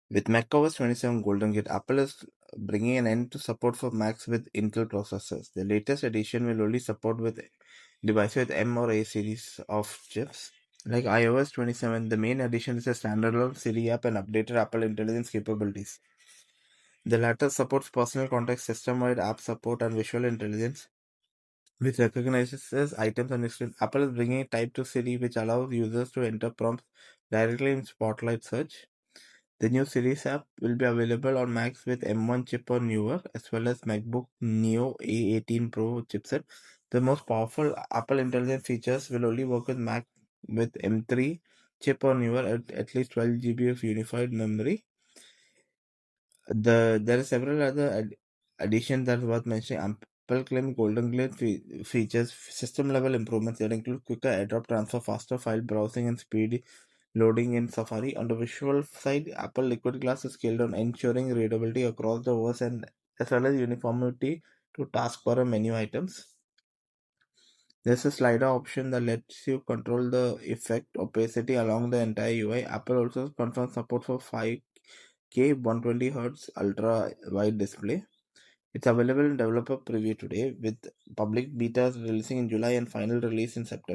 With macOS 27 Golden Gate, Apple is bringing an end to support for Macs with Intel processors. The latest edition will only support with devices with M or A series of chips. Like iOS 27, the main addition is a standalone Siri app and updated Apple Intelligence capabilities. The latter supports personal context, system-wide app support, and visual intelligence, which recognizes items on your screen. Apple is bringing Type to Siri, which allows users to enter prompts directly in Spotlight search. The new Series app will be available on Macs with M1 chip or newer, as well as MacBook Neo A18 Pro chipset. The most powerful Apple Intelligence features will only work with Mac with M3 chip or newer at least 12 GB of unified memory. There are several other additions that are worth mentioning. Apple claimed Golden Glade features system level improvements that include quicker airdrop transfer, faster file browsing, and speedy loading in Safari. On the visual side, Apple Liquid Glass is scaled on ensuring readability across the OS and as well as uniformity to taskbar and menu items. There's a slider option that lets you control the effect opacity along the entire UI. Apple also confirms support for 5K 120Hz ultra wide display. It's available in developer preview today, with public betas releasing in July and final release in September.